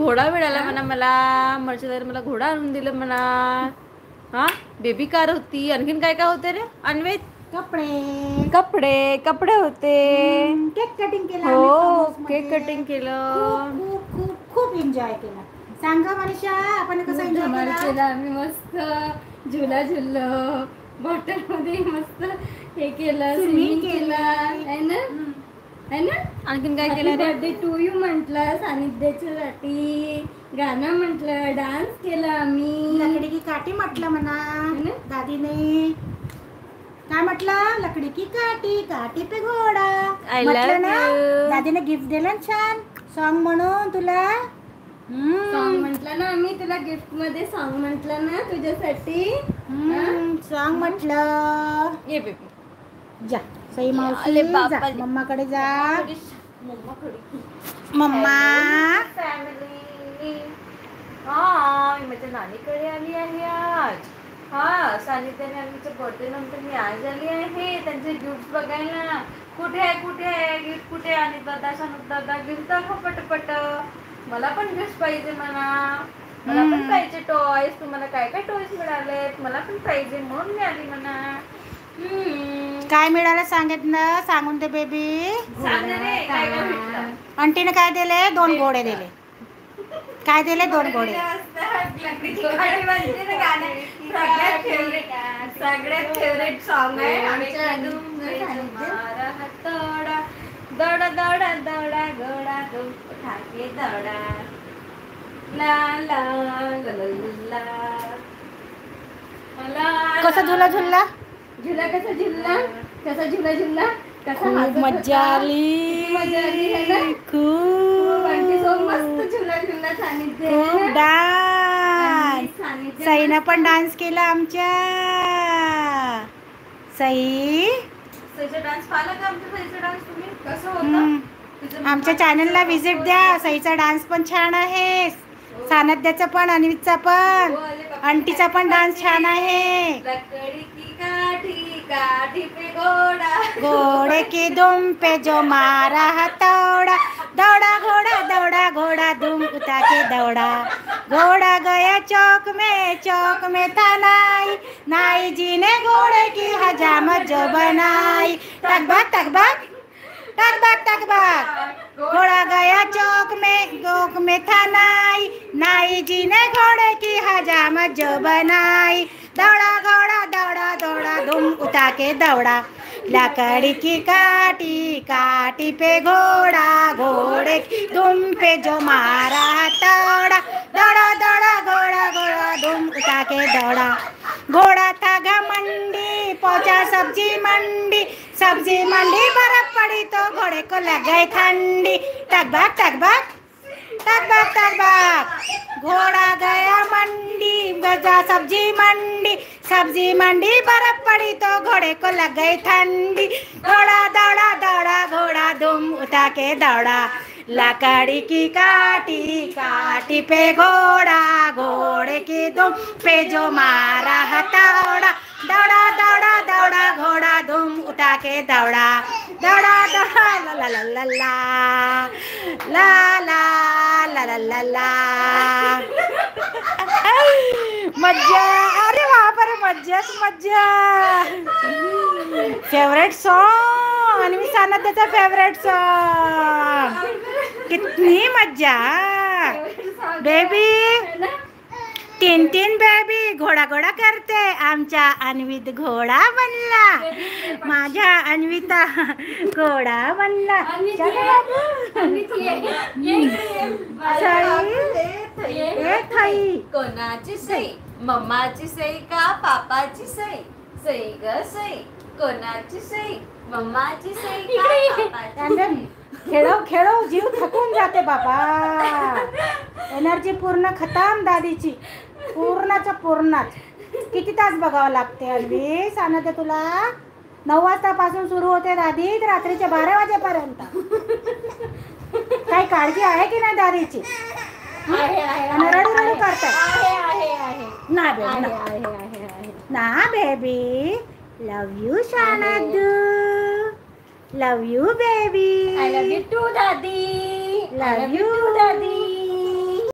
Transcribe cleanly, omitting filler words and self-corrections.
घोडा मिळाला म्हणा मला. मर्चदार मला घोडा आणून दिलं म्हणा. हा बेबी कार होती. आणखीन काय काय होते रे अन्वेत? कपडे कपडे कपडे होते. केक कटिंग केलं. हो केक कटिंग केलं. खूप खूप खूप एन्जॉय केला. सांगा मनीषा आपण कसं एन्जॉय केला? आम्ही मस्त झुला झुललो. बॉटल मध्ये मस्त हे केलं. स्विमिंग केलं आहे ना. है ना. आणखीन काय केलं रे? बर्थडे टू यू म्हटलं. सानिध्याच्यासाठी गाणं म्हटलं. डान्स केला आम्ही. लकड़ी की काठी म्हटलं म्हणा दादीने. काय म्हटलं? लकड़ी की काठी काठी पे घोडा म्हटलं ना. दादीने गिफ्ट दिलं छान सॉन्ग म्हणून तुला. सॉन्ग म्हटलं ना आम्ही तुला. गिफ्ट मध्ये सॉन्ग म्हटलं ना तुझ्यासाठी. सॉन्ग म्हटलं. ये बेबी जा सई मावशी जा. मम्माकडे जा. मम्मा फॅमिली. हा मी माझ्या नानीकडे आली आहे आज. हा सानिध्याने आमच्या बर्थडे नंतर मी आज आली आहे त्यांचे गिफ्ट बघायला. कुठे आहे कुठे आहे गिफ्ट कुठे? आणि दादा सांगत दादा गिफ्ट दाखव पटपट. मला पण गिफ्ट पाहिजे म्हणा. मला पण पाहिजे टॉयज. तुम्हाला काय काय टॉयज मिळालेत? मला पण पाहिजे म्हणून मी आली म्हणा. काय मिळालं सांगितलं? सांगून दे बेबी. आंटीने काय दिले? 2 घोडे दिले. काय दिले? 2 घोडे. सगळ्यात फेवरेट सॉन्ग आहे. दौड़ा दौड़ा दौड़ा घोड़ा तुम उठा के दौड़ा. ला ला ला ला. कसा झुला झुलला? झुला कसा झुलला? कसा झुला झुलला? खूप मज्जा आली. है ना. खूप मस्त झुला झुलला. सानिध्य खूप डान्स. सईनं पण डान्स केला आमच्या. सईचा डान्स पाहिला का? आमच्या सईचा डान्स तुम्ही कसं होतं? आमच्या चॅनलला विजिट द्या. सईचा डान्स पण छान आहे. सानिध्याचा पण अन्वितचा पण आंटीचा पण डान्स छान आहे. लकड़ी की काठी काठी पे घोड़ा घोड़े की दुम पे जो मारा हथौड़ा. दौड़ा घोड़ा दौड़ा घोड़ा दुम उठा के दौड़ा. घोड़ा गया चौक में था नाई. नाई जी ने घोड़े की हजामत जो बनाई. टकबक टकबक टकबक टकबक. घोड़ा गया चौक में था नाई. नाई जी ने घोड़े की हजामत जो बनाई. दौड़ा घोड़ा दौड़ा दौड़ा दुम उठा के दौड़ा. लकड़ी की काठी काठी पे घोड़ा. घोड़े की दुम पे जो मारा हथौड़ा. दौड़ा दौड़ा घोड़ा घोड़ा दुम उठा के दौड़ा. घोड़ा था घमंडी पहुंचा सब्जी मंडी. सब्जी मंडी बर्फ पड़ी तो घोड़े को लग गई ठंडी. टकबक टकबक टकबक टकबक. घोड़ा गया मंडी गजा सब्जी मंडी. सब्जी मंडी बर्फ पड़ी तो घोड़े को लग गई ठंडी. घोड़ा दौड़ा दौड़ा घोड़ा दुम उठा के दौड़ा. लकड़ी की काठी काठी पे घोड़ा. घोड़े की दुम पे जो मारा हथौड़ा. दौड़ा दौड़ा दौड़ा घोड़ा दुम उठा के दौड़ा. दौड़ा दौड़ा ला ला ला ला ला ला ला ला ला. मज्जा. अरे वहाँ पर मज्जाच मज्जा. फेवरेट सॉन्ग आणि सानिध्याचा फेवरेट सॉन्ग. कितनी मज्जा बेबी. 3 बेबी घोडा घोडा करते. आमचा अन्वित घोडा बनला. माझ्या अन्विता घोडा बनला. सई कोणाची सई? मम्माची सई का पापाची सई? सई ग सई. कोणाची सई? मम्माची सई का पापाची सई? खेळव खेळव जीव थकून जाते बाबा. एनर्जी पूर्ण खतम दादीची. पूर्णच पूर्णच. किती तास बघावं लागते अन्वी? सानिध्य तुला 9 वाजतापासून सुरू होते दादी रात्रीचे 12 वाजेपर्यंत. काही काळजी आहे की नाही दादीची? रडू रडू करतात ना बेबी. लव यू शानदू. Love you baby. I love you too, Daddy. Love I love you. you too, Daddy.